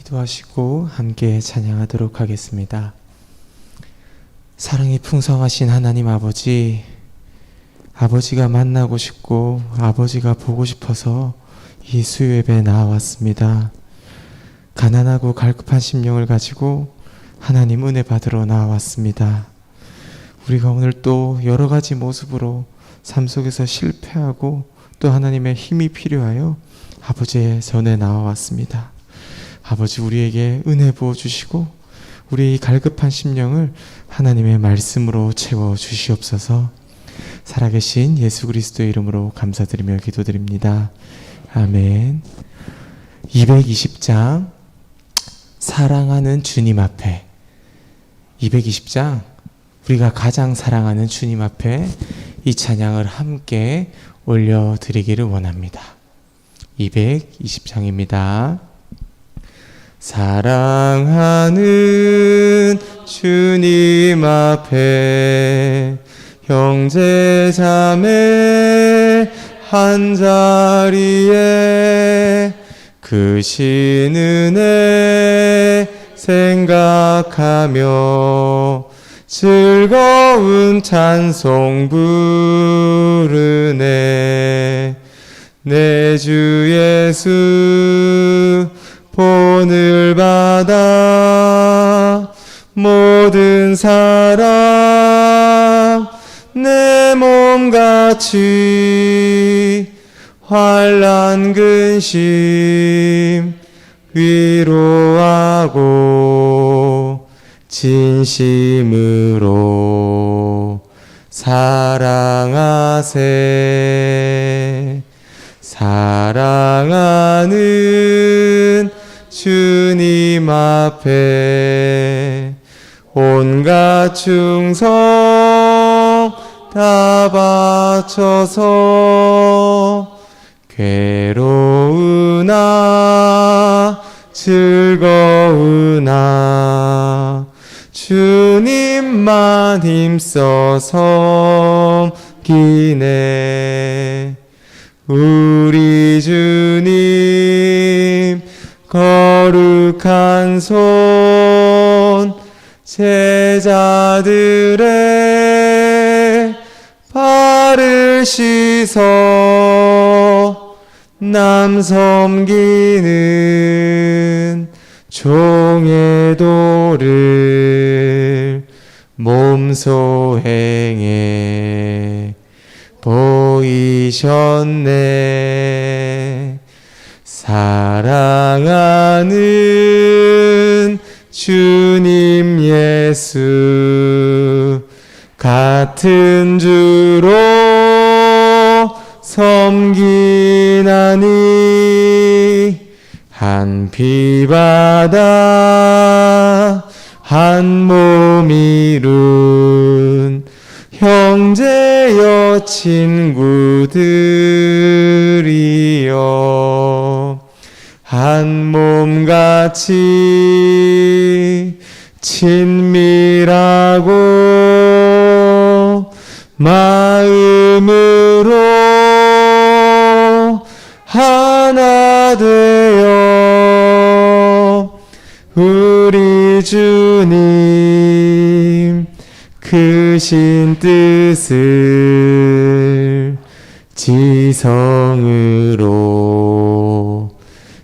기도하시고 함께 찬양하도록 하겠습니다. 사랑이 풍성하신 하나님 아버지, 아버지가 만나고 싶고 아버지가 보고 싶어서 이 수요예배에 나와왔습니다. 가난하고 갈급한 심령을 가지고 하나님 은혜 받으러 나와왔습니다. 우리가 오늘 또 여러 가지 모습으로 삶 속에서 실패하고 또 하나님의 힘이 필요하여 아버지의 전에 나와왔습니다. 아버지, 우리에게 은혜 부어주시고 우리의 갈급한 심령을 하나님의 말씀으로 채워주시옵소서. 살아계신 예수 그리스도의 이름으로 감사드리며 기도드립니다. 아멘. 220장 사랑하는 주님 앞에, 220장 우리가 가장 사랑하는 주님 앞에 이 찬양을 함께 올려드리기를 원합니다. 220장입니다. 사랑하는 주님 앞에 형제 자매 한자리에 크신 은혜 생각하며 즐거운 찬송 부르네. 내 주 예수 본을 받아 모든 사람 내 몸같이 환난 근심 위로하고 진심으로 사랑하세. 사랑하는 주님 앞에 온갖 충성 다 바쳐서 괴로우나 즐거우나 주님만 힘써 섬기네. 우리 주님 거룩한 손 제자들의 발을 씻어 남 섬기는 종의 도를 몸소 행해 보이셨네. 사랑하는 주님 예수 같은 주로 섬기나니 한 피 받아 한 몸 이룬 형제여 친구들이여 한 몸같이 친밀하고 마음으로 하나 되어 우리 주님 크신 뜻을 지성으로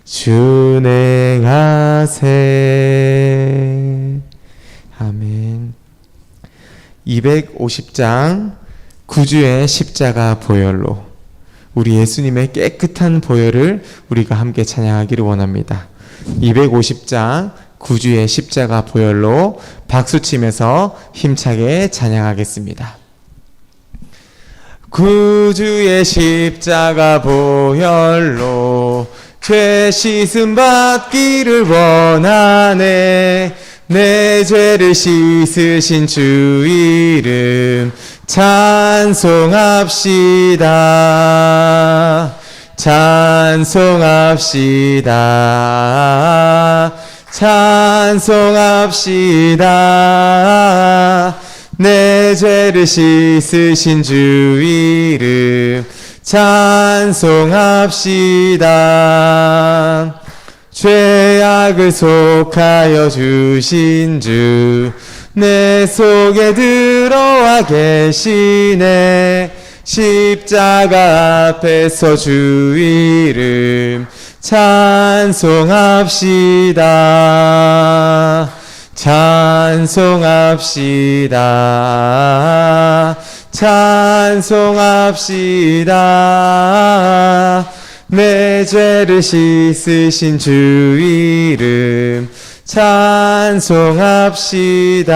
준행하세. 아멘. 250장 구주의 십자가 보혈로, 우리 예수님의 깨끗한 보혈을 우리가 함께 찬양하기를 원합니다. 250장 구주의 십자가 보혈로 박수치면서 힘차게 찬양하겠습니다. 구주의 십자가 보혈로 죄 씻음 받기를 원하네. 내 죄를 씻으신 주 이름 찬송합시다. 찬송합시다. 찬송합시다. 내 죄를 씻으신 주 이름 찬송합시다. 죄악을 속하여 주신 주 내 속에 들어와 계시네. 십자가 앞에서 주 이름 찬송합시다. 찬송합시다. 찬송합시다. 내 죄를 씻으신 주 이름 찬송합시다.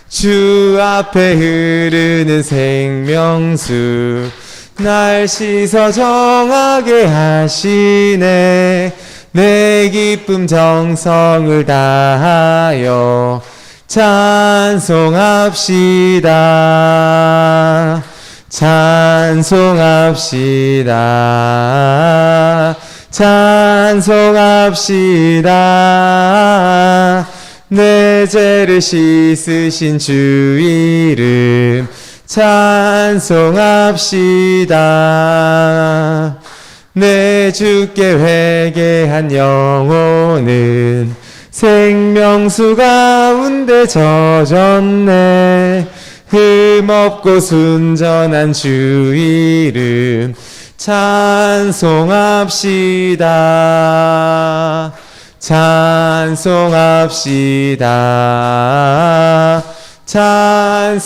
주 앞에 흐르는 생명수 날 씻어 정하게 하시네. 내 기쁨 정성을 다하여 찬송합시다. 찬송합시다. 찬송합시다. 내 죄를 씻으신 주 이름 찬송합시다. 내 주께 회개한 영혼은 생명수 가운데 젖었네. 흠없고 순전한 주 이름 찬송합시다. 찬송합시다. 찬송합시다.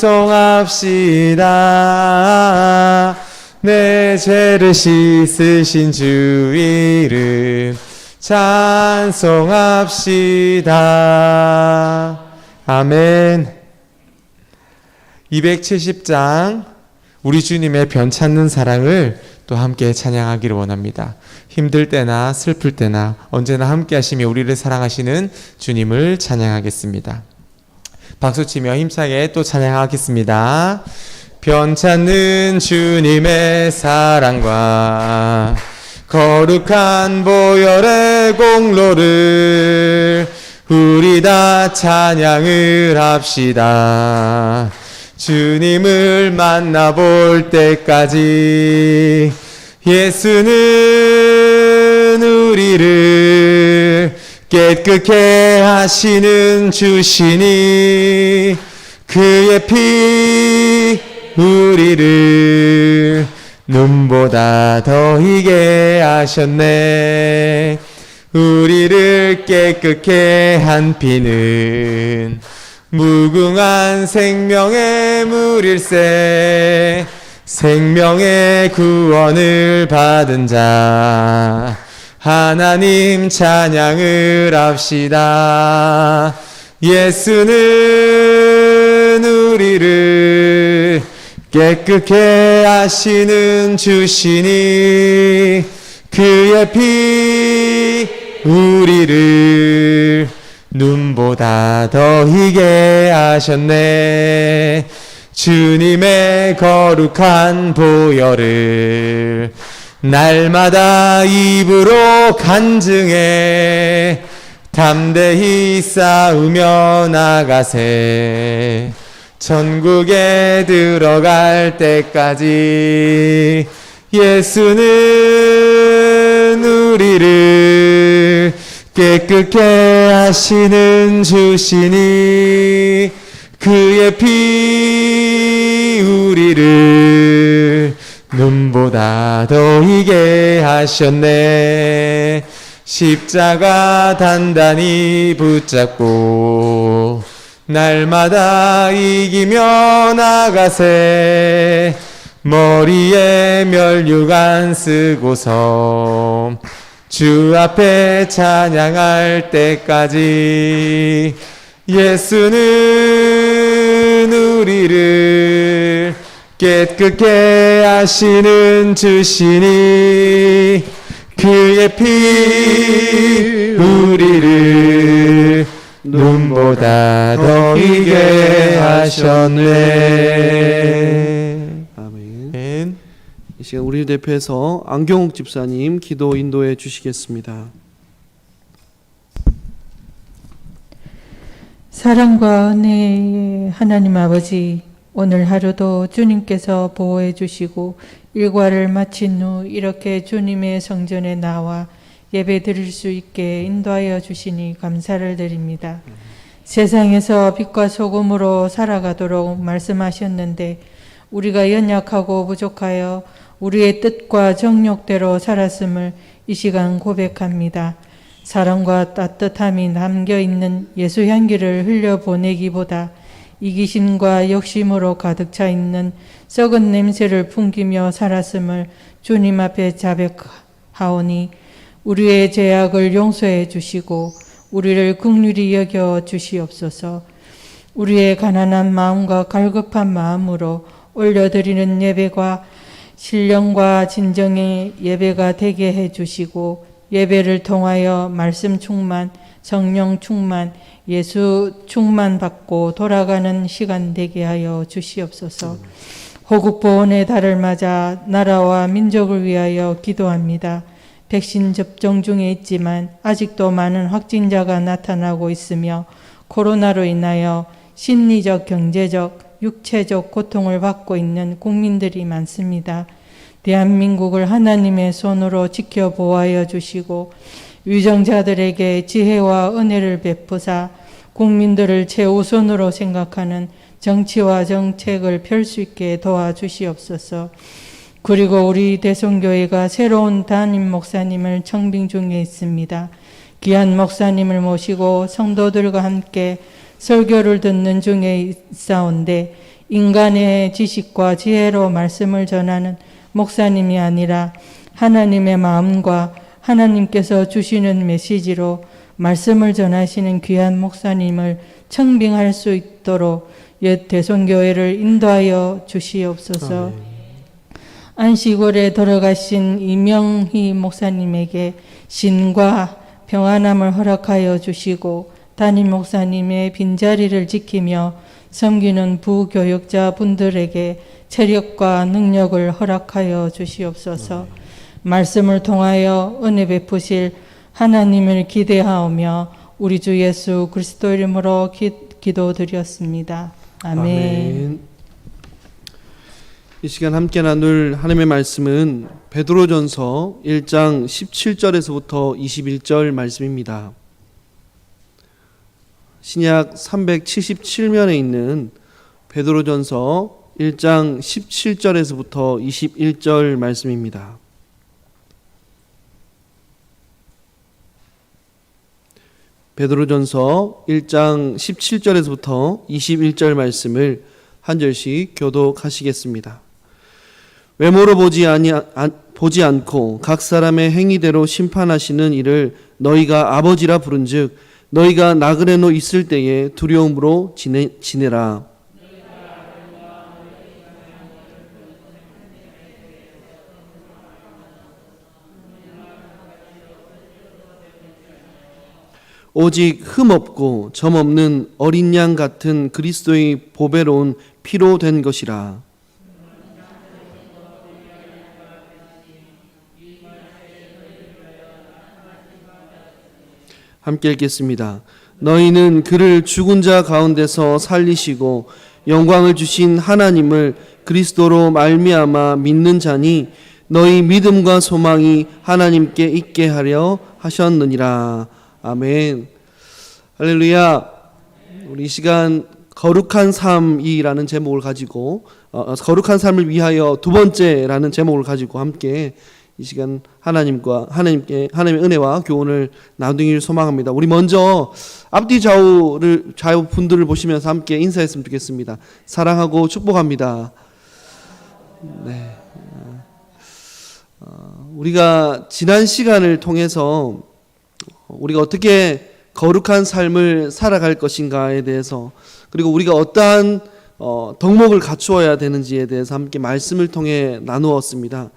내 죄를 씻으신 주 이름 찬송합시다. 아멘. 270장 우리 주님의 변찮는 사랑을 또 함께 찬양하기를 원합니다. 힘들 때나 슬플 때나 언제나 함께 하시며 우리를 사랑하시는 주님을 찬양하겠습니다. 박수치며 힘차게 또 찬양하겠습니다. 변찮는 주님의 사랑과 거룩한 보혈의 공로를 우리 다 찬양을 합시다. 주님을 만나볼 때까지 예수는 우리를 깨끗게 하시는 주시니 그의 피 우리를 눈보다 더 희게 하셨네. 우리를 깨끗게 한 피는 무궁한 생명의 물일세. 생명의 구원을 받은 자 하나님 찬양을 합시다. 예수는 우리를 깨끗게 하시는 주시니 그의 피 우리를 눈보다 더 희게 하셨네. 주님의 거룩한 보혈을 날마다 입으로 간증해 담대히 싸우며 나가세. 천국에 들어갈 때까지 예수는 우리를 깨끗게 하시는 주시니 그의 피 우리를 눈보다 더 희게 하셨네. 십자가 단단히 붙잡고 날마다 이기며 나가세. 머리에 면류관 쓰고서 주 앞에 찬양할 때까지 예수는 우리를 깨끗게 하시는 주시니 그의 피 우리를 눈보다 더 희게 하셨네. 아멘. 이 시간 우리를 대표해서 안경욱 집사님 기도 인도해 주시겠습니다. 사랑과 은혜의 하나님 아버지, 오늘 하루도 주님께서 보호해 주시고 일과를 마친 후 이렇게 주님의 성전에 나와 예배 드릴 수 있게 인도하여 주시니 감사를 드립니다. 세상에서 빛과 소금으로 살아가도록 말씀하셨는데 우리가 연약하고 부족하여 우리의 뜻과 정욕대로 살았음을 이 시간 고백합니다. 사랑과 따뜻함이 담겨있는 예수 향기를 흘려보내기보다 이기심과 욕심으로 가득 차 있는 썩은 냄새를 풍기며 살았음을 주님 앞에 자백하오니 우리의 죄악을 용서해 주시고 우리를 긍휼히 여겨 주시옵소서. 우리의 가난한 마음과 갈급한 마음으로 올려드리는 예배가 신령과 진정의 예배가 되게 해 주시고 예배를 통하여 말씀 충만, 성령 충만, 예수 충만 받고 돌아가는 시간 되게 하여 주시옵소서. 호국 보훈의 달을 맞아 나라와 민족을 위하여 기도합니다. 백신 접종 중에 있지만 아직도 많은 확진자가 나타나고 있으며 코로나로 인하여 심리적, 경제적, 육체적 고통을 받고 있는 국민들이 많습니다. 대한민국을 하나님의 손으로 지켜보아여 주시고 위정자들에게 지혜와 은혜를 베푸사 국민들을 최우선으로 생각하는 정치와 정책을 펼 수 있게 도와주시옵소서. 그리고 우리 대성교회가 새로운 담임 목사님을 청빙 중에 있습니다. 귀한 목사님을 모시고 성도들과 함께 설교를 듣는 중에 있사온데 인간의 지식과 지혜로 말씀을 전하는 목사님이 아니라 하나님의 마음과 하나님께서 주시는 메시지로 말씀을 전하시는 귀한 목사님을 청빙할 수 있도록 옛 대성교회를 인도하여 주시옵소서. 아멘. 안식월에 돌아가신 이명희 목사님에게 신과 평안함을 허락하여 주시고 담임 목사님의 빈자리를 지키며 섬기는 부교역자 분들에게 체력과 능력을 허락하여 주시옵소서. 말씀을 통하여 은혜 베푸실 하나님을 기대하오며 우리 주 예수 그리스도 이름으로 기도드렸습니다. 아멘. 이 시간 함께 나눌 하나님의 말씀은 베드로전서 1장 17절에서부터 21절 말씀입니다. 신약 377면에 있는 베드로전서 1장 17절에서부터 21절 말씀입니다. 베드로전서 1장 17절에서부터 21절 말씀을 한 절씩 교독하시겠습니다. 외모로 보지 않고 각 사람의 행위대로 심판하시는 이를 너희가 아버지라 부른즉 너희가 나그네로 있을 때에 두려움으로 지내라. 오직 흠없고 점없는 어린 양 같은 그리스도의 보배로운 피로 된 것이라. 함께 읽겠습니다. 너희는 그를 죽은 자 가운데서 살리시고 영광을 주신 하나님을 그리스도로 말미암아 믿는 자니 너희 믿음과 소망이 하나님께 있게 하려 하셨느니라. 아멘. 할렐루야. 우리 이 시간 거룩한 삶이라는 제목을 가지고 거룩한 삶을 위하여 두 번째라는 제목을 가지고 함께 이 시간 하나님의 은혜와 교훈을 나누기를 소망합니다. 우리 먼저 앞뒤 좌우 분들을 보시면서 함께 인사했으면 좋겠습니다. 사랑하고 축복합니다. 네. 우리가 지난 시간을 통해서 우리가 어떻게 거룩한 삶을 살아갈 것인가에 대해서, 그리고 우리가 어떠한 덕목을 갖추어야 되는지에 대해서 함께 말씀을 통해 나누었습니다.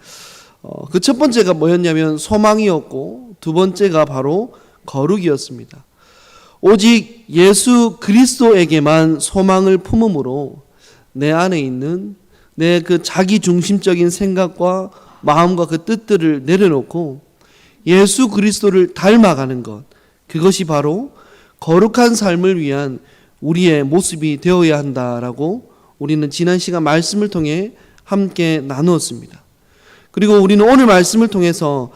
그 첫 번째가 뭐였냐면 소망이었고, 두 번째가 바로 거룩이었습니다. 오직 예수 그리스도에게만 소망을 품음으로 내 안에 있는 내 그 자기 중심적인 생각과 마음과 그 뜻들을 내려놓고 예수 그리스도를 닮아가는 것, 그것이 바로 거룩한 삶을 위한 우리의 모습이 되어야 한다라고 우리는 지난 시간 말씀을 통해 함께 나누었습니다. 그리고 우리는 오늘 말씀을 통해서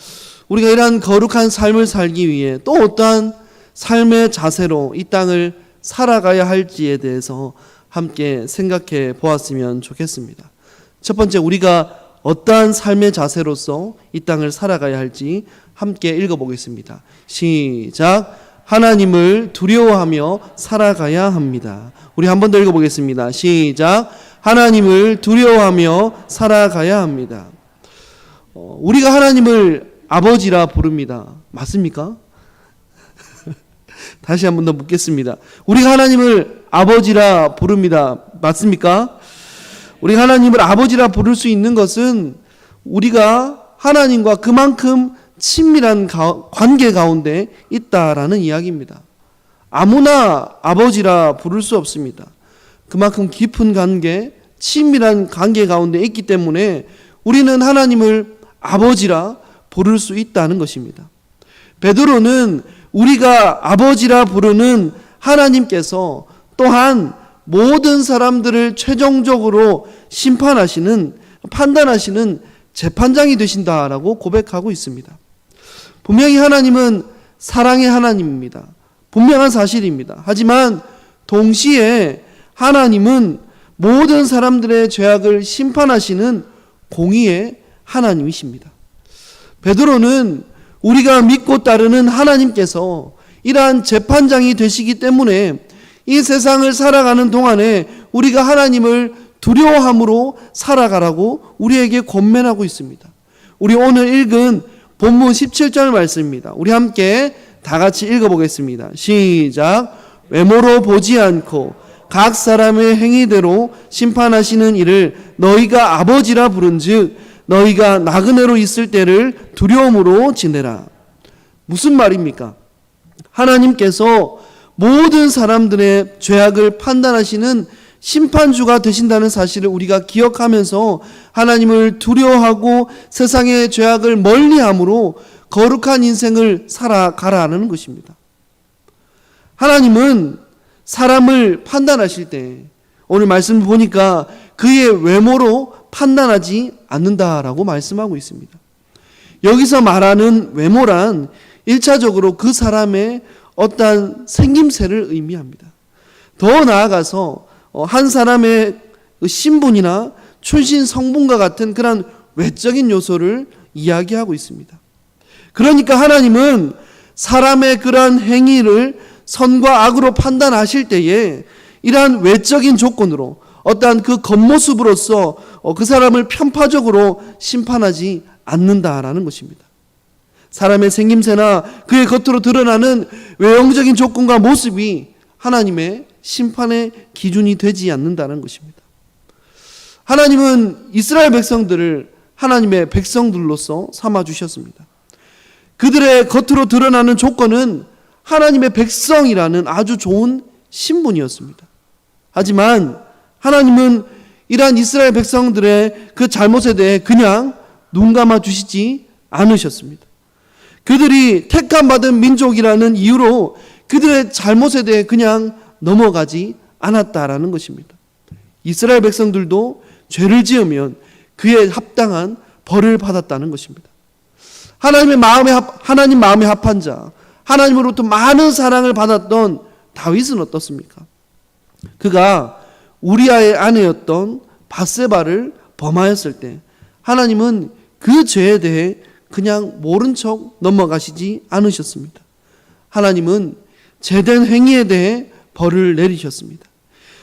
우리가 이러한 거룩한 삶을 살기 위해 또 어떠한 삶의 자세로 이 땅을 살아가야 할지에 대해서 함께 생각해 보았으면 좋겠습니다. 첫 번째, 우리가 어떠한 삶의 자세로서 이 땅을 살아가야 할지 함께 읽어보겠습니다. 시작. 하나님을 두려워하며 살아가야 합니다. 우리 한 번 더 읽어보겠습니다. 시작. 하나님을 두려워하며 살아가야 합니다. 우리가 하나님을 아버지라 부릅니다. 맞습니까? 다시 한 번 더 묻겠습니다. 우리가 하나님을 아버지라 부릅니다. 맞습니까? 우리가 하나님을 아버지라 부를 수 있는 것은 우리가 하나님과 그만큼 친밀한 관계 가운데 있다라는 이야기입니다. 아무나 아버지라 부를 수 없습니다. 그만큼 깊은 관계, 친밀한 관계 가운데 있기 때문에 우리는 하나님을 아버지라 부를 수 있다는 것입니다. 베드로는 우리가 아버지라 부르는 하나님께서 또한 모든 사람들을 최종적으로 심판하시는, 판단하시는 재판장이 되신다라고 고백하고 있습니다. 분명히 하나님은 사랑의 하나님입니다. 분명한 사실입니다. 하지만 동시에 하나님은 모든 사람들의 죄악을 심판하시는 공의의 하나님이십니다. 베드로는 우리가 믿고 따르는 하나님께서 이러한 재판장이 되시기 때문에 이 세상을 살아가는 동안에 우리가 하나님을 두려워함으로 살아가라고 우리에게 권면하고 있습니다. 우리 오늘 읽은 본문 17절 말씀입니다. 우리 함께 다 같이 읽어보겠습니다. 시작. 외모로 보지 않고 각 사람의 행위대로 심판하시는 이를 너희가 아버지라 부른즉 너희가 나그네로 있을 때를 두려움으로 지내라. 무슨 말입니까? 하나님께서 모든 사람들의 죄악을 판단하시는 심판주가 되신다는 사실을 우리가 기억하면서 하나님을 두려워하고 세상의 죄악을 멀리함으로 거룩한 인생을 살아가라는 것입니다. 하나님은 사람을 판단하실 때 오늘 말씀 보니까 그의 외모로 판단하지 않는다라고 말씀하고 있습니다. 여기서 말하는 외모란 1차적으로 그 사람의 어떠한 생김새를 의미합니다. 더 나아가서 한 사람의 신분이나 출신 성분과 같은 그런 외적인 요소를 이야기하고 있습니다. 그러니까 하나님은 사람의 그러한 행위를 선과 악으로 판단하실 때에 이러한 외적인 조건으로 어떠한 그 겉모습으로서 그 사람을 편파적으로 심판하지 않는다라는 것입니다. 사람의 생김새나 그의 겉으로 드러나는 외형적인 조건과 모습이 하나님의 심판의 기준이 되지 않는다는 것입니다. 하나님은 이스라엘 백성들을 하나님의 백성들로서 삼아주셨습니다. 그들의 겉으로 드러나는 조건은 하나님의 백성이라는 아주 좋은 신분이었습니다. 하지만 하나님은 이러한 이스라엘 백성들의 그 잘못에 대해 그냥 눈 감아 주시지 않으셨습니다. 그들이 택함받은 민족이라는 이유로 그들의 잘못에 대해 그냥 넘어가지 않았다라는 것입니다. 이스라엘 백성들도 죄를 지으면 그에 합당한 벌을 받았다는 것입니다. 하나님 마음에 합한 자, 하나님으로부터 많은 사랑을 받았던 다윗은 어떻습니까? 그가 우리아의 아내였던 밧세바를 범하였을 때 하나님은 그 죄에 대해 그냥 모른 척 넘어가시지 않으셨습니다. 하나님은 제된 행위에 대해 벌을 내리셨습니다.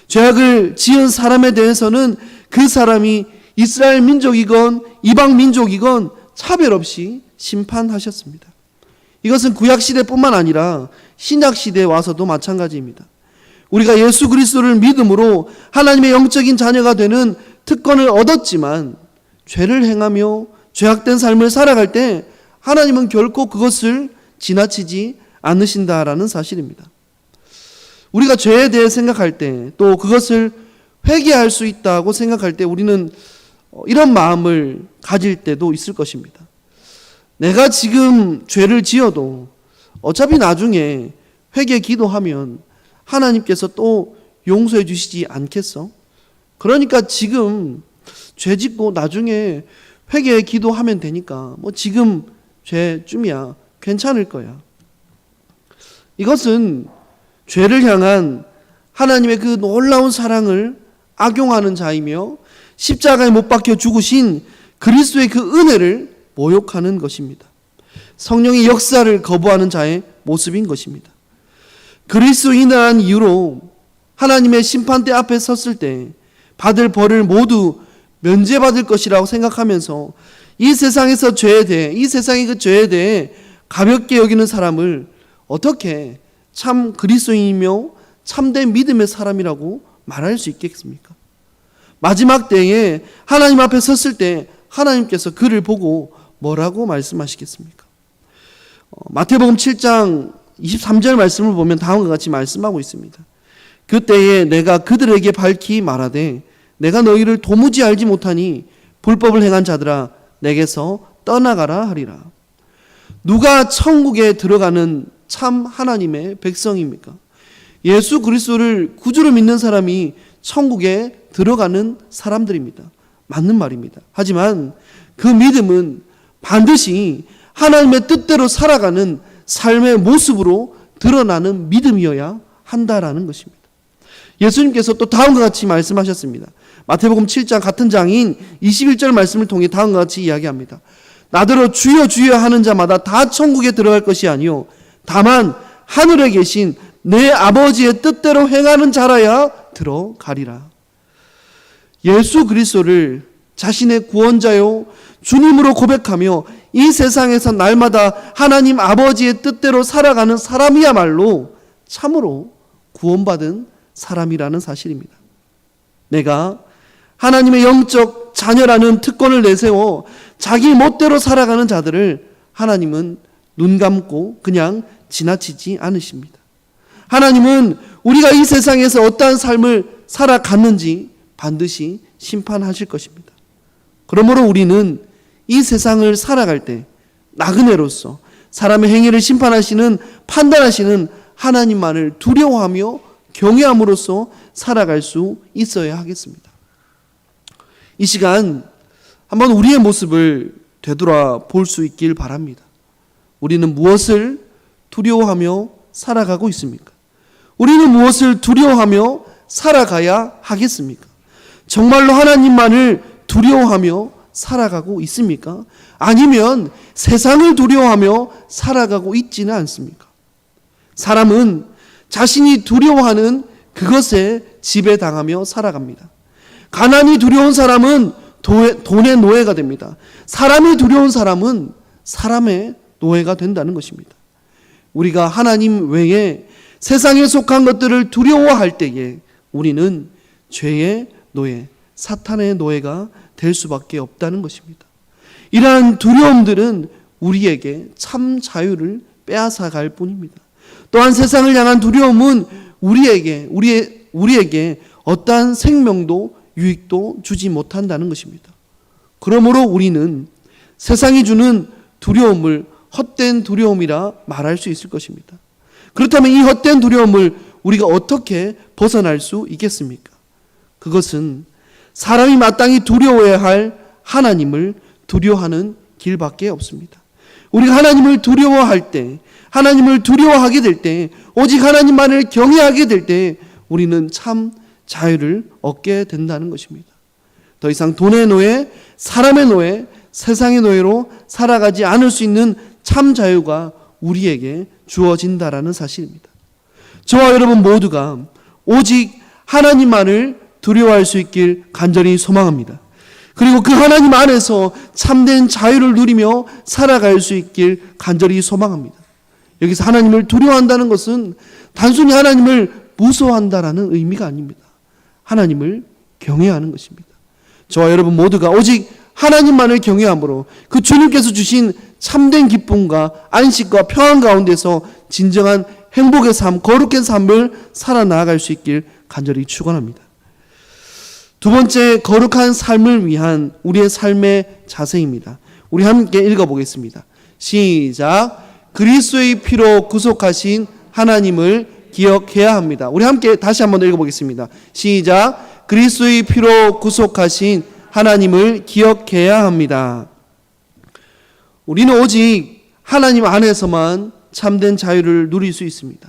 죄악을 지은 사람에 대해서는 그 사람이 이스라엘 민족이건 이방 민족이건 차별 없이 심판하셨습니다. 이것은 구약시대뿐만 아니라 신약시대에 와서도 마찬가지입니다. 우리가 예수 그리스도를 믿음으로 하나님의 영적인 자녀가 되는 특권을 얻었지만 죄를 행하며 죄악된 삶을 살아갈 때 하나님은 결코 그것을 지나치지 않으신다라는 사실입니다. 우리가 죄에 대해 생각할 때 또 그것을 회개할 수 있다고 생각할 때 우리는 이런 마음을 가질 때도 있을 것입니다. 내가 지금 죄를 지어도 어차피 나중에 회개 기도하면 하나님께서 또 용서해 주시지 않겠어? 그러니까 지금 죄 짓고 나중에 회개 기도하면 되니까 뭐 지금 죄쯤이야 괜찮을 거야. 이것은 죄를 향한 하나님의 그 놀라운 사랑을 악용하는 자이며 십자가에 못 박혀 죽으신 그리스도의 그 은혜를 모욕하는 것입니다. 성령의 역사를 거부하는 자의 모습인 것입니다. 그리스도인이라는 이유로 하나님의 심판대 앞에 섰을 때 받을 벌을 모두 면제받을 것이라고 생각하면서 이 세상에서 죄에 대해, 이 세상의 그 죄에 대해 가볍게 여기는 사람을 어떻게 참 그리스도인이며 참된 믿음의 사람이라고 말할 수 있겠습니까? 마지막 때에 하나님 앞에 섰을 때 하나님께서 그를 보고 뭐라고 말씀하시겠습니까? 마태복음 7장 23절 말씀을 보면 다음과 같이 말씀하고 있습니다. 그때에 내가 그들에게 밝히 말하되 내가 너희를 도무지 알지 못하니 불법을 행한 자들아 내게서 떠나가라 하리라. 누가 천국에 들어가는 참 하나님의 백성입니까? 예수 그리스도를 구주로 믿는 사람이 천국에 들어가는 사람들입니다. 맞는 말입니다. 하지만 그 믿음은 반드시 하나님의 뜻대로 살아가는 삶의 모습으로 드러나는 믿음이어야 한다라는 것입니다. 예수님께서 또 다음과 같이 말씀하셨습니다. 마태복음 7장 같은 장인 21절 말씀을 통해 다음과 같이 이야기합니다. 나더러 주여 주여 하는 자마다 다 천국에 들어갈 것이 아니요 다만 하늘에 계신 내 아버지의 뜻대로 행하는 자라야 들어가리라. 예수 그리스도를 자신의 구원자요 주님으로 고백하며 이 세상에서 날마다 하나님 아버지의 뜻대로 살아가는 사람이야말로 참으로 구원받은 사람이라는 사실입니다. 내가 하나님의 영적 자녀라는 특권을 내세워 자기 멋대로 살아가는 자들을 하나님은 눈 감고 그냥 지나치지 않으십니다. 하나님은 우리가 이 세상에서 어떠한 삶을 살아갔는지 반드시 심판하실 것입니다. 그러므로 우리는 이 세상을 살아갈 때 나그네로서 사람의 행위를 심판하시는 판단하시는 하나님만을 두려워하며 경외함으로써 살아갈 수 있어야 하겠습니다. 이 시간 한번 우리의 모습을 되돌아볼 수 있길 바랍니다. 우리는 무엇을 두려워하며 살아가고 있습니까? 우리는 무엇을 두려워하며 살아가야 하겠습니까? 정말로 하나님만을 두려워하며 살아가고 있습니까? 아니면 세상을 두려워하며 살아가고 있지는 않습니까? 사람은 자신이 두려워하는 그것에 지배당하며 살아갑니다. 가난이 두려운 사람은 돈의 노예가 됩니다. 사람이 두려운 사람은 사람의 노예가 된다는 것입니다. 우리가 하나님 외에 세상에 속한 것들을 두려워할 때에 우리는 죄의 노예, 사탄의 노예가 될 수밖에 없다는 것입니다. 이러한 두려움들은 우리에게 참 자유를 빼앗아갈 뿐입니다. 또한 세상을 향한 두려움은 우리에게 어떠한 생명도 유익도 주지 못한다는 것입니다. 그러므로 우리는 세상이 주는 두려움을 헛된 두려움이라 말할 수 있을 것입니다. 그렇다면 이 헛된 두려움을 우리가 어떻게 벗어날 수 있겠습니까? 그것은 사람이 마땅히 두려워해야 할 하나님을 두려워하는 길밖에 없습니다. 우리가 하나님을 두려워할 때, 하나님을 두려워하게 될 때, 오직 하나님만을 경외하게 될 때 우리는 참 자유를 얻게 된다는 것입니다. 더 이상 돈의 노예, 사람의 노예, 세상의 노예로 살아가지 않을 수 있는 참 자유가 우리에게 주어진다라는 사실입니다. 저와 여러분 모두가 오직 하나님만을 두려워할 수 있길 간절히 소망합니다. 그리고 그 하나님 안에서 참된 자유를 누리며 살아갈 수 있길 간절히 소망합니다. 여기서 하나님을 두려워한다는 것은 단순히 하나님을 무서워한다라는 의미가 아닙니다. 하나님을 경외하는 것입니다. 저와 여러분 모두가 오직 하나님만을 경외함으로 그 주님께서 주신 참된 기쁨과 안식과 평안 가운데서 진정한 행복의 삶, 거룩한 삶을 살아나갈 수 있길 간절히 축원합니다. 두 번째, 거룩한 삶을 위한 우리의 삶의 자세입니다. 우리 함께 읽어보겠습니다. 시작. 그리스도의 피로 구속하신 하나님을 기억해야 합니다. 우리 함께 다시 한번 읽어보겠습니다. 시작. 그리스도의 피로 구속하신 하나님을 기억해야 합니다. 우리는 오직 하나님 안에서만 참된 자유를 누릴 수 있습니다.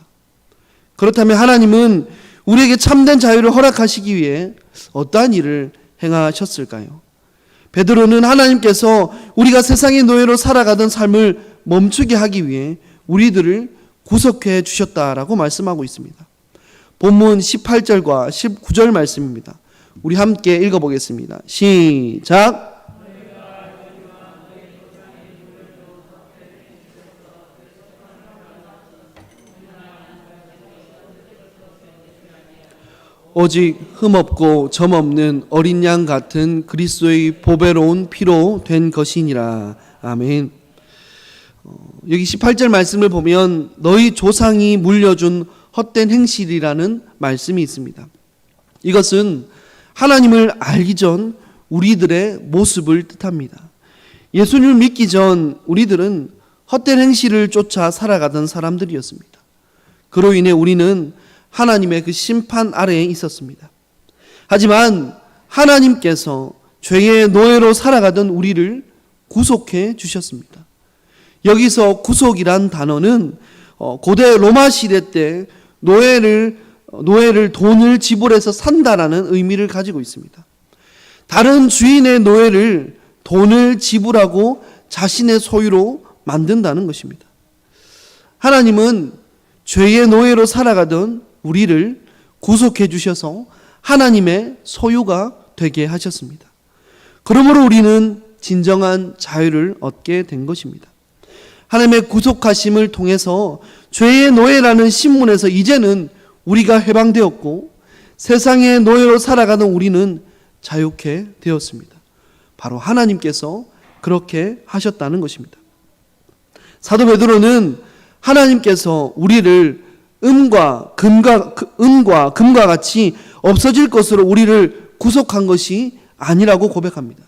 그렇다면 하나님은 우리에게 참된 자유를 허락하시기 위해 어떠한 일을 행하셨을까요? 베드로는 하나님께서 우리가 세상의 노예로 살아가던 삶을 멈추게 하기 위해 우리들을 구속해 주셨다라고 말씀하고 있습니다. 본문 18절과 19절 말씀입니다. 우리 함께 읽어보겠습니다. 시작. 오직 흠없고 점없는 어린 양 같은 그리스도의 보배로운 피로 된 것이니라. 아멘. 여기 18절 말씀을 보면 너희 조상이 물려준 헛된 행실이라는 말씀이 있습니다. 이것은 하나님을 알기 전 우리들의 모습을 뜻합니다. 예수님을 믿기 전 우리들은 헛된 행실을 쫓아 살아가던 사람들이었습니다. 그로 인해 우리는 하나님의 그 심판 아래에 있었습니다. 하지만 하나님께서 죄의 노예로 살아가던 우리를 구속해 주셨습니다. 여기서 구속이란 단어는 고대 로마 시대 때 노예를 돈을 지불해서 산다라는 의미를 가지고 있습니다. 다른 주인의 노예를 돈을 지불하고 자신의 소유로 만든다는 것입니다. 하나님은 죄의 노예로 살아가던 우리를 구속해 주셔서 하나님의 소유가 되게 하셨습니다. 그러므로 우리는 진정한 자유를 얻게 된 것입니다. 하나님의 구속하심을 통해서 죄의 노예라는 신문에서 이제는 우리가 해방되었고 세상의 노예로 살아가는 우리는 자유케 되었습니다. 바로 하나님께서 그렇게 하셨다는 것입니다. 사도 베드로는 하나님께서 우리를 은과 금과 같이 없어질 것으로 우리를 구속한 것이 아니라고 고백합니다.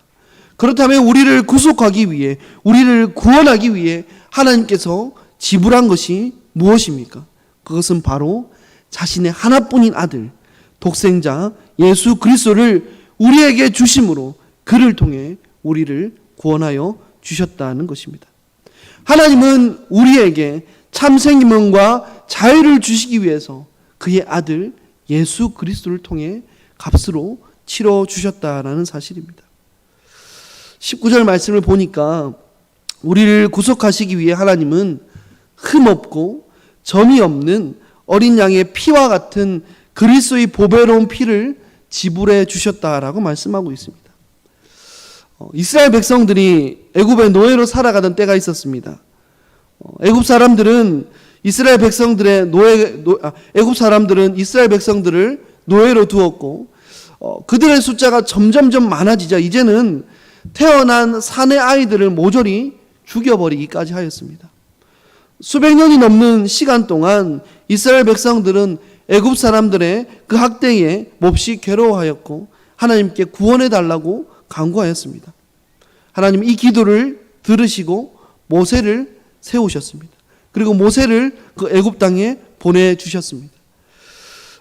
그렇다면 우리를 구속하기 위해, 우리를 구원하기 위해 하나님께서 지불한 것이 무엇입니까? 그것은 바로 자신의 하나뿐인 아들, 독생자 예수 그리스도를 우리에게 주심으로 그를 통해 우리를 구원하여 주셨다는 것입니다. 하나님은 우리에게 참생명과 자유를 주시기 위해서 그의 아들 예수 그리스도를 통해 값으로 치러 주셨다라는 사실입니다. 19절 말씀을 보니까 우리를 구속하시기 위해 하나님은 흠없고 점이 없는 어린 양의 피와 같은 그리스도의 보배로운 피를 지불해 주셨다라고 말씀하고 있습니다. 이스라엘 백성들이 애굽의 노예로 살아가던 때가 있었습니다. 애굽 사람들은 이스라엘 백성들을 노예로 두었고 그들의 숫자가 점점점 많아지자 이제는 태어난 사내 아이들을 모조리 죽여버리기까지 하였습니다. 수백 년이 넘는 시간 동안 이스라엘 백성들은 애굽 사람들의 그 학대에 몹시 괴로워하였고 하나님께 구원해달라고 간구하였습니다. 하나님 이 기도를 들으시고 모세를 세우셨습니다. 그리고 모세를 그 애굽 땅에 보내주셨습니다.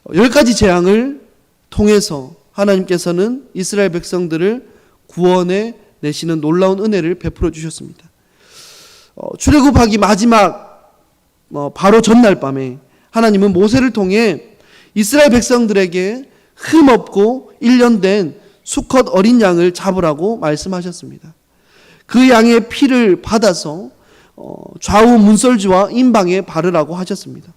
10가지 재앙을 통해서 하나님께서는 이스라엘 백성들을 구원해 내시는 놀라운 은혜를 베풀어 주셨습니다. 출애굽하기 마지막 바로 전날 밤에 하나님은 모세를 통해 이스라엘 백성들에게 흠없고 1년 된 수컷 어린 양을 잡으라고 말씀하셨습니다. 그 양의 피를 받아서 좌우 문설주와 임방에 바르라고 하셨습니다.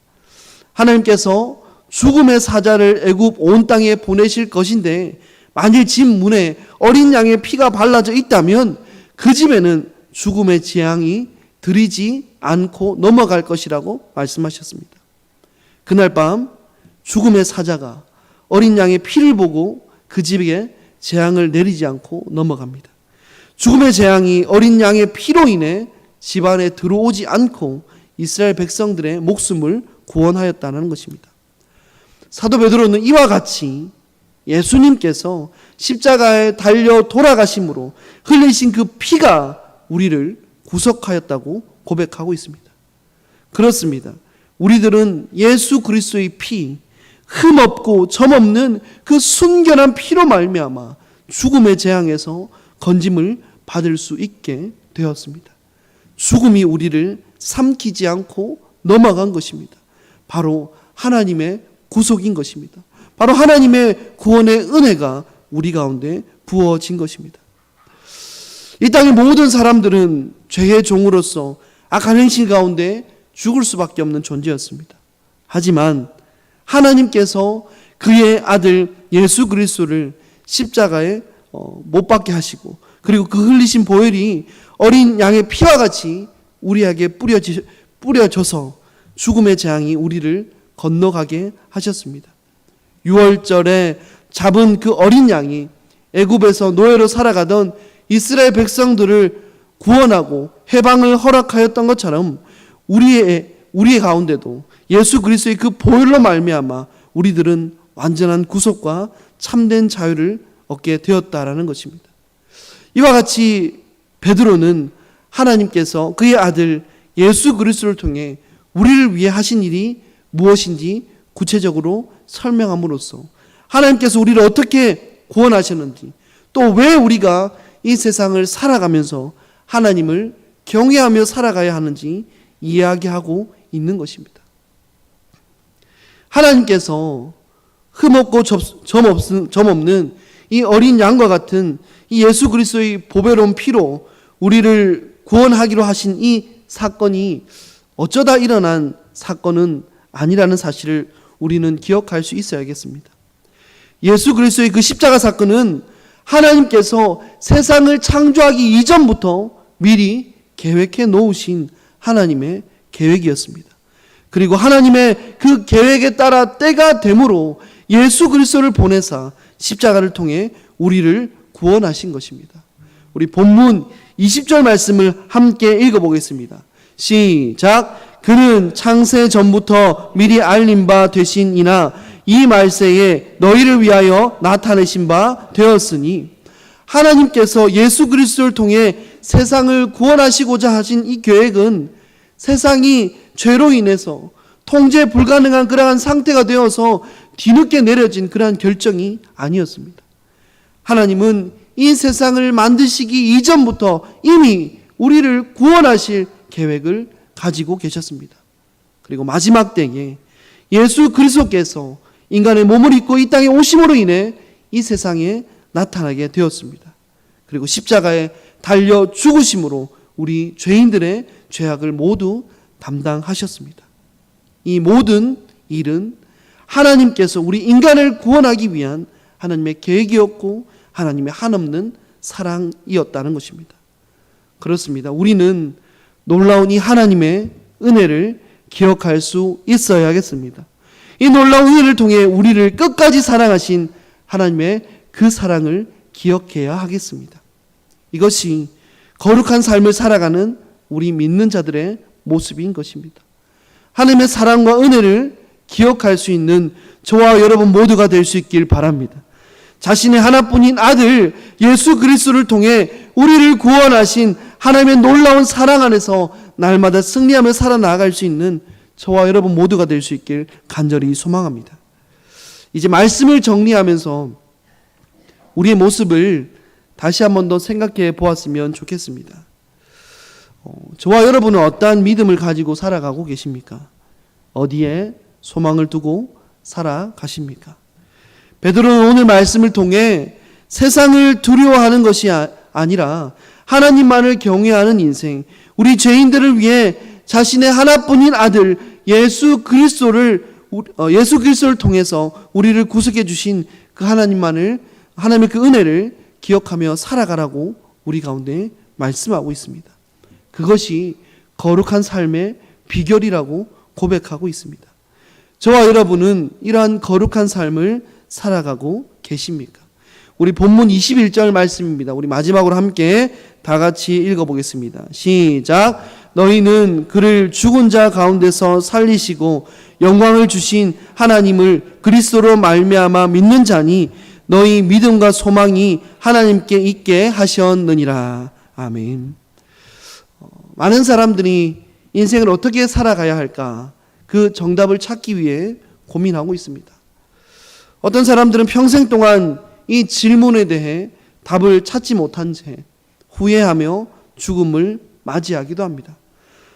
하나님께서 죽음의 사자를 애굽 온 땅에 보내실 것인데 만일 집 문에 어린 양의 피가 발라져 있다면 그 집에는 죽음의 재앙이 들이지 않고 넘어갈 것이라고 말씀하셨습니다. 그날 밤 죽음의 사자가 어린 양의 피를 보고 그 집에 재앙을 내리지 않고 넘어갑니다. 죽음의 재앙이 어린 양의 피로 인해 집안에 들어오지 않고 이스라엘 백성들의 목숨을 구원하였다는 것입니다. 사도 베드로는 이와 같이 예수님께서 십자가에 달려 돌아가심으로 흘리신 그 피가 우리를 구속하였다고 고백하고 있습니다. 그렇습니다. 우리들은 예수 그리스도의 피, 흠없고 점없는 그 순결한 피로 말미암아 죽음의 재앙에서 건짐을 받을 수 있게 되었습니다. 죽음이 우리를 삼키지 않고 넘어간 것입니다. 바로 하나님의 구속인 것입니다. 바로 하나님의 구원의 은혜가 우리 가운데 부어진 것입니다. 이 땅의 모든 사람들은 죄의 종으로서 악한 행실 가운데 죽을 수밖에 없는 존재였습니다. 하지만 하나님께서 그의 아들 예수 그리스도를 십자가에 못 박게 하시고, 그리고 그 흘리신 보혈이 어린 양의 피와 같이 우리에게 뿌려져서 죽음의 재앙이 우리를 건너가게 하셨습니다. 유월절에 잡은 그 어린 양이 애굽에서 노예로 살아가던 이스라엘 백성들을 구원하고 해방을 허락하였던 것처럼 우리의 가운데도 예수 그리스도의 그 보혈로 말미암아 우리들은 완전한 구속과 참된 자유를 얻게 되었다라는 것입니다. 이와 같이 베드로는 하나님께서 그의 아들 예수 그리스도를 통해 우리를 위해 하신 일이 무엇인지 구체적으로 설명함으로써 하나님께서 우리를 어떻게 구원하셨는지, 또 왜 우리가 이 세상을 살아가면서 하나님을 경외하며 살아가야 하는지 이야기하고 있는 것입니다. 하나님께서 흠없고 점 없는 이 어린 양과 같은 이 예수 그리스도의 보배로운 피로 우리를 구원하기로 하신 이 사건이 어쩌다 일어난 사건은 아니라는 사실을 우리는 기억할 수 있어야겠습니다. 예수 그리스도의 그 십자가 사건은 하나님께서 세상을 창조하기 이전부터 미리 계획해 놓으신 하나님의 계획이었습니다. 그리고 하나님의 그 계획에 따라 때가 되므로 예수 그리스도를 보내사 십자가를 통해 우리를 구원하신 것입니다. 우리 본문 20절 말씀을 함께 읽어보겠습니다. 시작. 그는 창세 전부터 미리 알린 바 되신이나 이 말세에 너희를 위하여 나타내신 바 되었으니, 하나님께서 예수 그리스도를 통해 세상을 구원하시고자 하신 이 계획은 세상이 죄로 인해서 통제 불가능한 그러한 상태가 되어서 뒤늦게 내려진 그러한 결정이 아니었습니다. 하나님은 이 세상을 만드시기 이전부터 이미 우리를 구원하실 계획을 가지고 계셨습니다. 그리고 마지막 때에 예수 그리스도께서 인간의 몸을 입고 이 땅에 오심으로 인해 이 세상에 나타나게 되었습니다. 그리고 십자가에 달려 죽으심으로 우리 죄인들의 죄악을 모두 담당하셨습니다. 이 모든 일은 하나님께서 우리 인간을 구원하기 위한 하나님의 계획이었고 하나님의 한없는 사랑이었다는 것입니다. 그렇습니다. 우리는 놀라운 이 하나님의 은혜를 기억할 수 있어야겠습니다. 이 놀라운 은혜를 통해 우리를 끝까지 사랑하신 하나님의 그 사랑을 기억해야 하겠습니다. 이것이 거룩한 삶을 살아가는 우리 믿는 자들의 모습인 것입니다. 하나님의 사랑과 은혜를 기억할 수 있는 저와 여러분 모두가 될 수 있길 바랍니다. 자신의 하나뿐인 아들 예수 그리스도를 통해 우리를 구원하신 하나님의 놀라운 사랑 안에서 날마다 승리하며 살아나갈 수 있는 저와 여러분 모두가 될 수 있길 간절히 소망합니다. 이제 말씀을 정리하면서 우리의 모습을 다시 한 번 더 생각해 보았으면 좋겠습니다. 저와 여러분은 어떠한 믿음을 가지고 살아가고 계십니까? 어디에 소망을 두고 살아가십니까? 베드로는 오늘 말씀을 통해 세상을 두려워하는 것이 아니라 하나님만을 경외하는 인생, 우리 죄인들을 위해 자신의 하나뿐인 아들 예수 그리스도를 통해서 우리를 구속해 주신 그 하나님의 그 은혜를 기억하며 살아가라고 우리 가운데 말씀하고 있습니다. 그것이 거룩한 삶의 비결이라고 고백하고 있습니다. 저와 여러분은 이러한 거룩한 삶을 살아가고 계십니까? 우리 본문 21절 말씀입니다. 우리 마지막으로 함께 다 같이 읽어보겠습니다. 시작. 너희는 그를 죽은 자 가운데서 살리시고 영광을 주신 하나님을 그리스도로 말미암아 믿는 자니 너희 믿음과 소망이 하나님께 있게 하셨느니라. 아멘. 많은 사람들이 인생을 어떻게 살아가야 할까? 그 정답을 찾기 위해 고민하고 있습니다. 어떤 사람들은 평생 동안 이 질문에 대해 답을 찾지 못한 채 후회하며 죽음을 맞이하기도 합니다.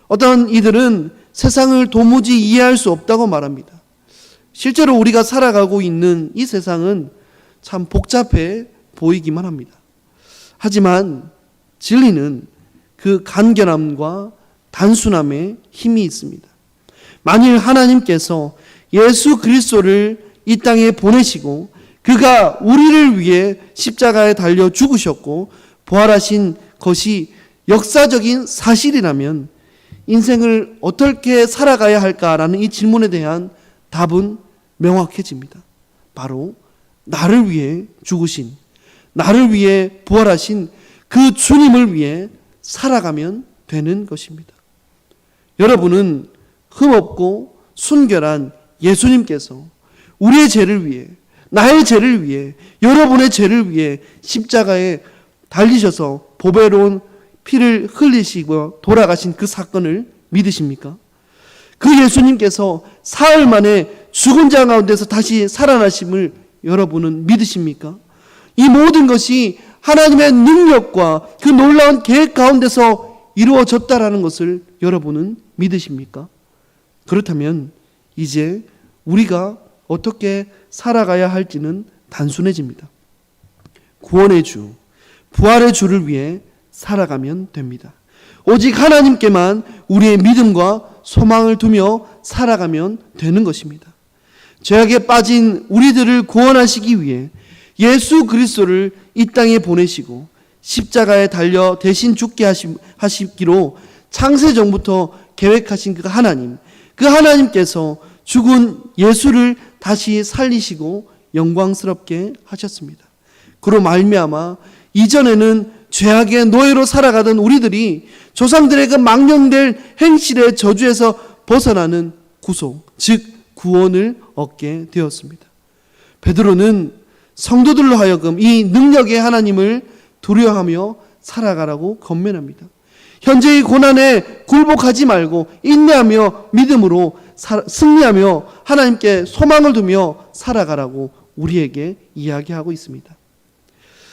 어떤 이들은 세상을 도무지 이해할 수 없다고 말합니다. 실제로 우리가 살아가고 있는 이 세상은 참 복잡해 보이기만 합니다. 하지만 진리는 그 간결함과 단순함에 힘이 있습니다. 만일 하나님께서 예수 그리스도를 이 땅에 보내시고 그가 우리를 위해 십자가에 달려 죽으셨고 부활하신 것이 역사적인 사실이라면 인생을 어떻게 살아가야 할까라는 이 질문에 대한 답은 명확해집니다. 바로 나를 위해 죽으신, 나를 위해 부활하신 그 주님을 위해 살아가면 되는 것입니다. 여러분은 흠없고 순결한 예수님께서 우리의 죄를 위해, 나의 죄를 위해, 여러분의 죄를 위해 십자가에 달리셔서 보배로운 피를 흘리시고 돌아가신 그 사건을 믿으십니까? 그 예수님께서 사흘 만에 죽은 자 가운데서 다시 살아나심을 여러분은 믿으십니까? 이 모든 것이 하나님의 능력과 그 놀라운 계획 가운데서 이루어졌다라는 것을 여러분은 믿으십니까? 그렇다면 이제 우리가 어떻게 살아가야 할지는 단순해집니다. 구원의 주, 부활의 주를 위해 살아가면 됩니다. 오직 하나님께만 우리의 믿음과 소망을 두며 살아가면 되는 것입니다. 죄악에 빠진 우리들을 구원하시기 위해 예수 그리스도를 이 땅에 보내시고 십자가에 달려 대신 죽게 하시기로 창세전부터 계획하신 그 하나님께서 죽은 예수를 다시 살리시고 영광스럽게 하셨습니다. 그로 말미암아 이전에는 죄악의 노예로 살아가던 우리들이 조상들의 그 망령될 행실의 저주에서 벗어나는 구속, 즉 구원을 얻게 되었습니다. 베드로는 성도들로 하여금 이 능력의 하나님을 두려워하며 살아가라고 권면합니다. 현재의 고난에 굴복하지 말고 인내하며 믿음으로 승리하며 하나님께 소망을 두며 살아가라고 우리에게 이야기하고 있습니다.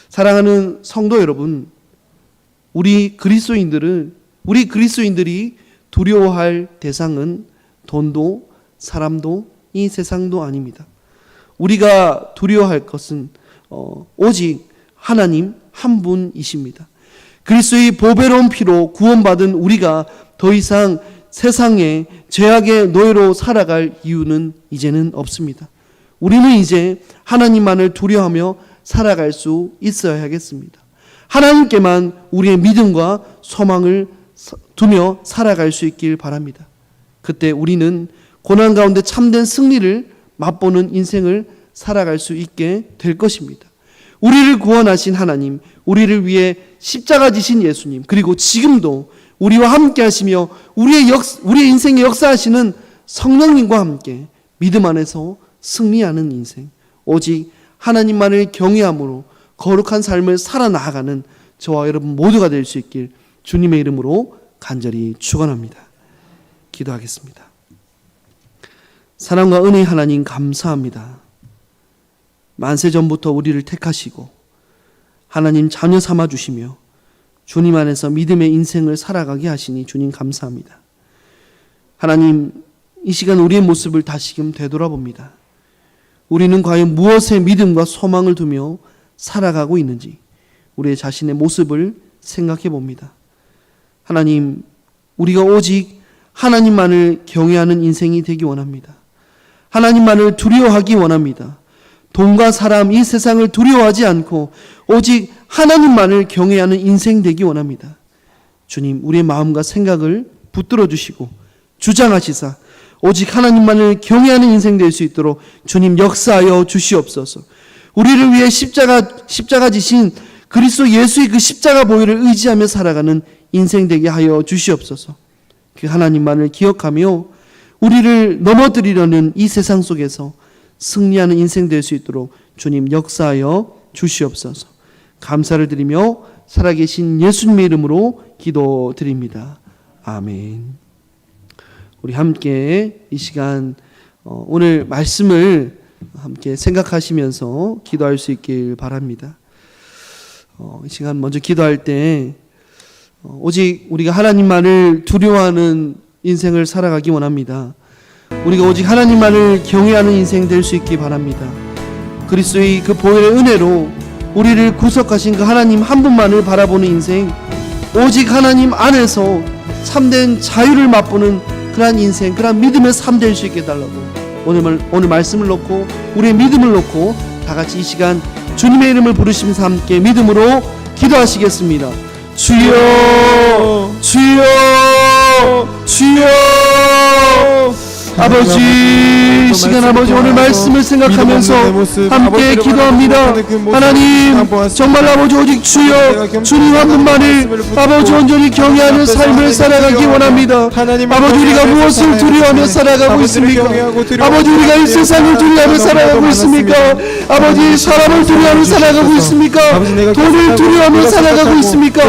사랑하는 성도 여러분, 우리 그리스도인들이 두려워할 대상은 돈도 사람도 이 세상도 아닙니다. 우리가 두려워할 것은 오직 하나님 한 분이십니다. 그리스도의 보배로운 피로 구원받은 우리가 더 이상 세상의 죄악의 노예로 살아갈 이유는 이제는 없습니다. 우리는 이제 하나님만을 두려워하며 살아갈 수 있어야겠습니다. 하나님께만 우리의 믿음과 소망을 두며 살아갈 수 있길 바랍니다. 그때 우리는 고난 가운데 참된 승리를 맛보는 인생을 살아갈 수 있게 될 것입니다. 우리를 구원하신 하나님, 우리를 위해 십자가 지신 예수님, 그리고 지금도 우리와 함께 하시며 우리의 인생에 역사하시는 성령님과 함께 믿음 안에서 승리하는 인생, 오직 하나님만을 경외함으로 거룩한 삶을 살아나가는 저와 여러분 모두가 될 수 있길 주님의 이름으로 간절히 축원합니다. 기도하겠습니다. 사랑과 은혜의 하나님 감사합니다. 만세전부터 우리를 택하시고 하나님 자녀 삼아주시며 주님 안에서 믿음의 인생을 살아가게 하시니 주님 감사합니다. 하나님, 이 시간 우리의 모습을 다시금 되돌아봅니다. 우리는 과연 무엇에 믿음과 소망을 두며 살아가고 있는지 우리의 자신의 모습을 생각해 봅니다. 하나님, 우리가 오직 하나님만을 경외하는 인생이 되기 원합니다. 하나님만을 두려워하기 원합니다. 돈과 사람, 이 세상을 두려워하지 않고 오직 하나님만을 경외하는 인생 되기 원합니다. 주님, 우리의 마음과 생각을 붙들어 주시고 주장하시사 오직 하나님만을 경외하는 인생 될 수 있도록 주님 역사하여 주시옵소서. 우리를 위해 십자가 지신 그리스도 예수의 그 십자가 보혈을 의지하며 살아가는 인생 되게 하여 주시옵소서. 그 하나님만을 기억하며 우리를 넘어뜨리려는 이 세상 속에서 승리하는 인생 될 수 있도록 주님 역사하여 주시옵소서. 감사를 드리며 살아계신 예수님의 이름으로 기도드립니다. 아멘. 우리 함께 이 시간 오늘 말씀을 함께 생각하시면서 기도할 수 있길 바랍니다. 이 시간 먼저 기도할 때 오직 우리가 하나님만을 두려워하는 인생을 살아가기 원합니다. 우리가 오직 하나님만을 경외하는 인생 될 수 있기 바랍니다. 그리스도의 그 보혈의 은혜로 우리를 구속하신 그 하나님 한 분만을 바라보는 인생, 오직 하나님 안에서 참된 자유를 맛보는 그러한 인생, 그러한 믿음의 삶 될 수 있게 해달라고 오늘 말씀을 놓고 우리의 믿음을 놓고 다 같이 이 시간 주님의 이름을 부르시면서 함께 믿음으로 기도하시겠습니다. 주여, 주여, 주여. 아버지, 이 시간 아버지 오늘 말씀을 생각하면서 함께 기도합니다. 하나님, 정말 아버지 오직 주여, 주님 한 분만을 아버지 온전히 경외하는 삶을 살아가기 원합니다. 아버지, 우리가 무엇을 두려워하며 살아가고 있습니까? 아버지, 우리가 이 세상을 두려워하며 살아가고 있습니까? 아버지, 사람을 두려워하며 살아가고 있습니까? 돈을 두려워하며 살아가고 있습니까?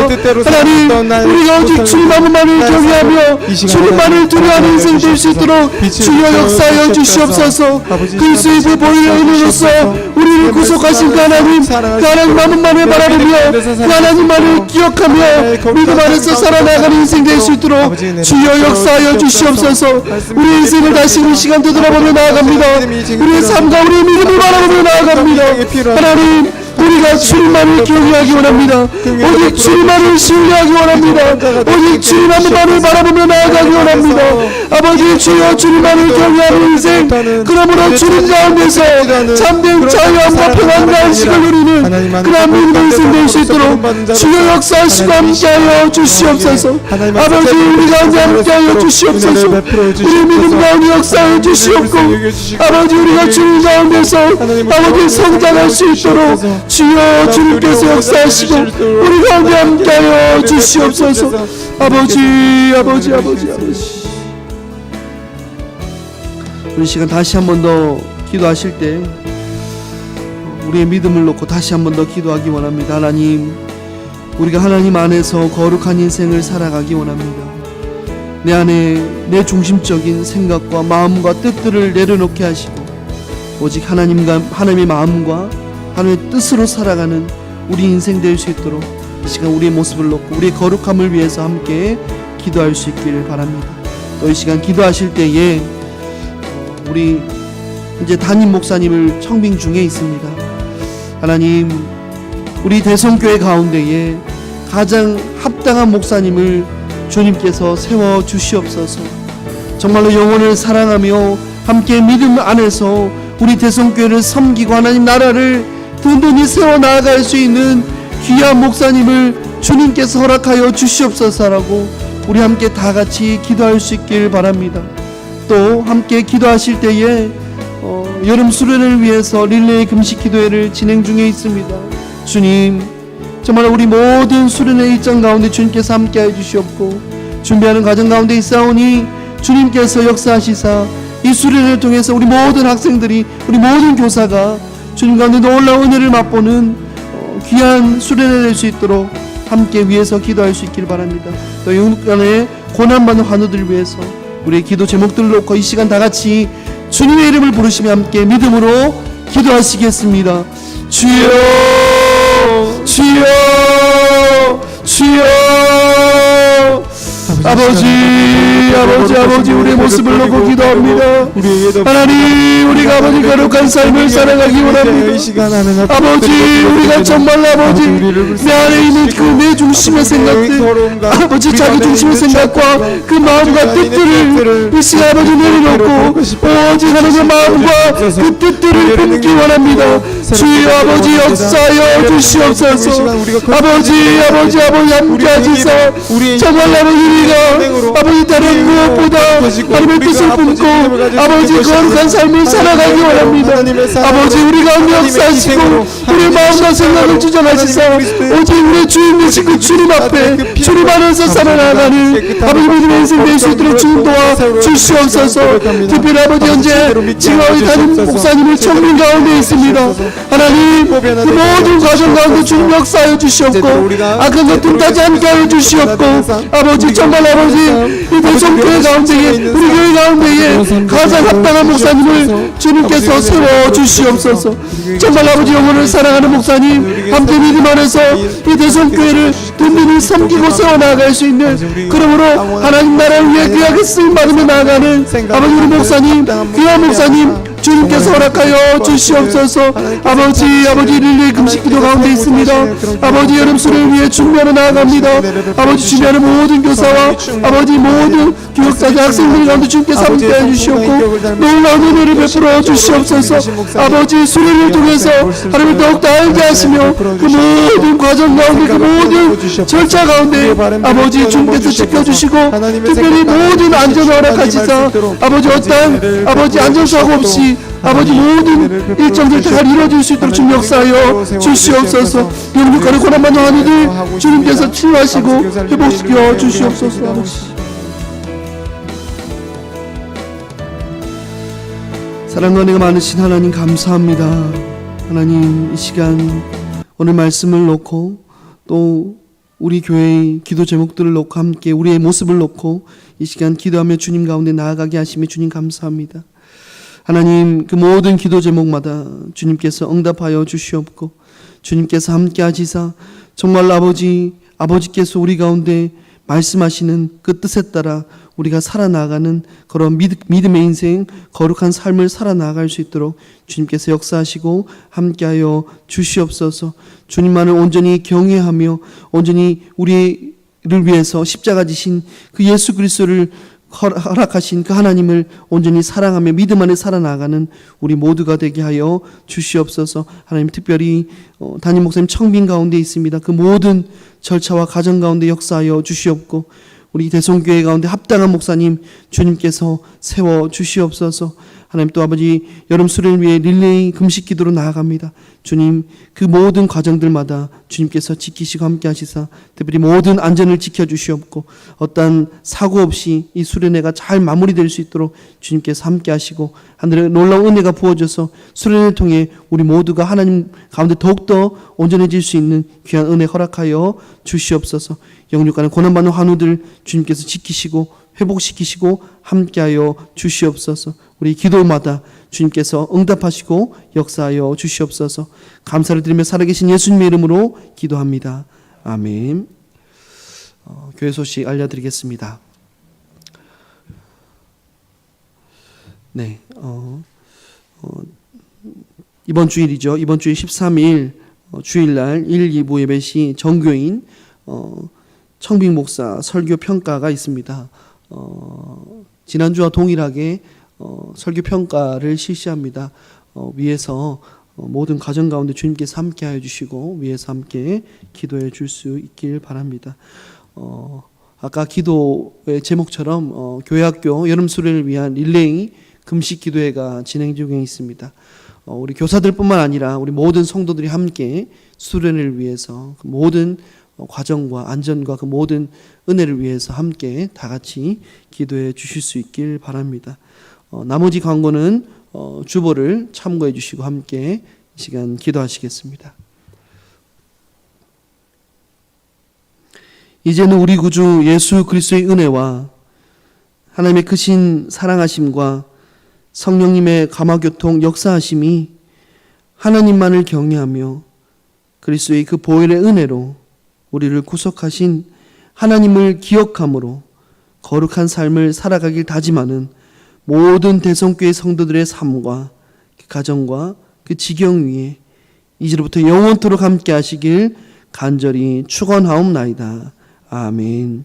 하나님, 우리가 오직 주님 한 분만을 경외하며 주님만을 두려워하는 인생 될 수 있도록 주여 역사하여 주시옵소서. 그리스도의 그 보혈의 은혜로서 우리를 구속하신 그 하나님, 그 하나님 한 분만을 바라보며 그 하나님만을 기억하며 믿음 안에서 살아나가는 인생 될 수 있도록 주여 역사하여 주시옵소서. 우리 인생을 다시 이 시간 되돌아보며 나아갑니다. 우리의 삶과 우리의 믿음을 바라보며 나아갑니다. 하나님, 우리가 주님만을 경외하기 원합니다. 오직 주님만을 신뢰하기 원합니다. 오직 주님 한 분만을 바라보며 나아가기 원합니다. 아버지, 주여 주님만을 경외하는 인생, 그러므로 주님 가운데서 참된 자유함과 평안과 안식을 누리는 그런 믿음의 인생 될 수 있도록 주여 역사하시고 함께하여 주시옵소서. 아버지, 우리 가운데 함께하여 주시옵소서. 우리 믿음 가운데 역사하여 주시옵고 아버지, 우리가 주님 가운데서 아버지 성장할 수 있도록 주여 주님께서 역사하시고 우리 가운데 함께하여 주시옵소서. 아버지, 아버지, 아버지, 아버지. 우리 시간 다시 한 번 더 기도하실 때 우리의 믿음을 놓고 다시 한 번 더 기도하기 원합니다. 하나님, 우리가 하나님 안에서 거룩한 인생을 살아가기 원합니다. 내 안에 내 중심적인 생각과 마음과 뜻들을 내려놓게 하시고 오직 하나님의 마음과 하나님의 뜻으로 살아가는 우리 인생 될 수 있도록 이 시간 우리의 모습을 놓고 우리의 거룩함을 위해서 함께 기도할 수 있기를 바랍니다. 또 이 시간 기도하실 때에 우리 이제 담임 목사님을 청빙 중에 있습니다. 하나님, 우리 대성교회 가운데에 가장 합당한 목사님을 주님께서 세워 주시옵소서. 정말로 영혼을 사랑하며 함께 믿음 안에서 우리 대성교회를 섬기고 하나님 나라를 든든히 세워 나아갈 수 있는 귀한 목사님을 주님께서 허락하여 주시옵소서라고 우리 함께 다 같이 기도할 수 있길 바랍니다. 또 함께 기도하실 때에 여름 수련을 위해서 릴레이 금식 기도회를 진행 중에 있습니다. 주님, 정말 우리 모든 수련의 일정 가운데 주님께서 함께해 주시옵고 준비하는 과정 가운데 있사오니 주님께서 역사하시사 이 수련을 통해서 우리 모든 학생들이, 우리 모든 교사가 주님 가운데 놀라운 은혜를 맛보는 귀한 수련을 낼 수 있도록 함께 위해서 기도할 수 있길 바랍니다. 또 영육간의 고난받는 환우들 위해서 우리의 기도 제목들을 놓고 이 시간 다 같이 주님의 이름을 부르시며 함께 믿음으로 기도하시겠습니다. 주여, 주여, 주여. 아버지, 아버지, 아버지, 우리의 모습을 놓고 기도합니다. 하나님, 우리가 아버지 거룩한 삶을 살아가기 원합니다. 아버지, 우리가 정말 아버지 내 안에 있는 그 내 중심의 생각들, 아버지 자기 중심의 생각과 그 마음과 뜻들을 이 시간 아버지 내려놓고 오직 하나님의 마음과 그 뜻들을 품기 원합니다. 주여 아버지 역사하여 주시옵소서. 아버지, 아버지, 아버지 함께 하시사 정말 아버지 우리가 아버지 다른 무엇보다 하나님의 뜻을 품고 아버지 거룩한 삶을 살아가기 원합니다. 아버지, 우리가 역사하시고 우리의 마음과 생각을 주장하시사 오직 우리의 주인 되신 그 주님 앞에 주님 안에서 살아나가는 아버지 믿음의 인생 될 수 있도록 주님 도와 주시옵소서. 특별히 아버지 현재 지금 우리 담임 목사님을 청민 가운데 있습니다. 하나님, 그 모든 과정 가운데 주님 역사하여 주시옵고 악한 것 틈타지 않게 하여 주시옵고 아버지 정말 아버지 이 대성교회 가운데에 우리 교회 가운데에 가장 합당한 목사님을 주님께서 세워 주시옵소서. 정말 아버지 영혼을 사랑하는 목사님 함께 믿음 안에서 이 대성교회를 든든히 섬기고 세워나갈 수 있는, 그러므로 하나님 나라를 위해 귀하게 쓰임받으며 나아가는 아버지 우리 목사님, 귀한 목사님 주님께서 허락하여 주시옵소서. 아버지 릴레이 금식기도 가운데 있습니다. 아버지 여름 수련을 위해 준비하러 나아갑니다. 아버지 준비하는 모든 교사와 아버지 모든 교육자들 학생들 가운데 주님께서 함께해 주시옵고 놀라운 은혜를 베풀어 주시옵소서. 아버지 수련을 통해서 하나님을 더욱더 알게 하시며 그 모든 과정 가운데 그 모든 절차 가운데 아버지 주님께서 지켜주시고 특별히 모든 안전을 허락하시사 아버지 어떠한 아버지 안전사고 없이 아버지 모든 일정들 잘 이루어질 수 있도록 주님 역사하여 주시옵소서. 영육간의 고난받는 환우들 주님께서 치유하시고 회복시켜 주시옵소서. 아버지 사랑과 은혜가 많으신 하나님 감사합니다. 하나님 이 시간 오늘 말씀을 놓고 또 우리 교회의 기도 제목들을 놓고 함께 우리의 모습을 놓고 이 시간 기도하며 주님 가운데 나아가게 하시며 주님 감사합니다. 하나님 그 모든 기도 제목마다 주님께서 응답하여 주시옵고 주님께서 함께 하시사 정말 아버지께서 우리 가운데 말씀하시는 그 뜻에 따라 우리가 살아나가는 그런 믿음의 인생, 거룩한 삶을 살아나갈 수 있도록 주님께서 역사하시고 함께하여 주시옵소서. 주님만을 온전히 경외하며 온전히 우리를 위해서 십자가 지신 그 예수 그리스도를 허락하신 그 하나님을 온전히 사랑하며 믿음 안에 살아나가는 우리 모두가 되게 하여 주시옵소서. 하나님 특별히 담임 목사님 청빙 가운데 있습니다. 그 모든 절차와 과정 가운데 역사하여 주시옵고 우리 대성교회 가운데 합당한 목사님 주님께서 세워 주시옵소서. 하나님 또 아버지 여름 수련을 위해 릴레이 금식 기도로 나아갑니다. 주님 그 모든 과정들마다 주님께서 지키시고 함께 하시사 특별히 모든 안전을 지켜주시옵고 어떠한 사고 없이 이 수련회가 잘 마무리될 수 있도록 주님께서 함께 하시고 하늘의 놀라운 은혜가 부어져서 수련회를 통해 우리 모두가 하나님 가운데 더욱더 온전해질 수 있는 귀한 은혜 허락하여 주시옵소서. 영육간의 고난받는 환우들 주님께서 지키시고 회복시키시고 함께하여 주시옵소서. 우리 기도마다 주님께서 응답하시고 역사하여 주시옵소서. 감사를 드리며 살아계신 예수님의 이름으로 기도합니다. 아멘. 교회 소식 알려드리겠습니다. 네, 이번 주일이죠. 이번 주일 13일 주일날 1, 2부 예배 시 정교인 청빙 목사 설교 평가가 있습니다. 지난주와 동일하게 설교 평가를 실시합니다. 위에서 모든 가정 가운데 주님께서 함께하여 주시고 위에서 함께 기도해 줄 수 있길 바랍니다. 아까 기도의 제목처럼 교회학교 여름 수련을 위한 릴레이 금식 기도회가 진행 중에 있습니다. 우리 교사들뿐만 아니라 우리 모든 성도들이 함께 수련을 위해서 그 모든 과정과 안전과 그 모든 은혜를 위해서 함께 다 같이 기도해 주실 수 있길 바랍니다. 나머지 광고는 주보를 참고해 주시고 함께 이 시간 기도하시겠습니다. 이제는 우리 구주 예수 그리스도의 은혜와 하나님의 크신 사랑하심과 성령님의 감화교통 역사하심이 하나님만을 경외하며 그리스도의 그 보혈의 은혜로 우리를 구속하신 하나님을 기억함으로 거룩한 삶을 살아가길 다짐하는 모든 대성교회 성도들의 삶과 그 가정과 그 지경 위에 이제로부터 영원토록 함께 하시길 간절히 축원하옵나이다. 아멘.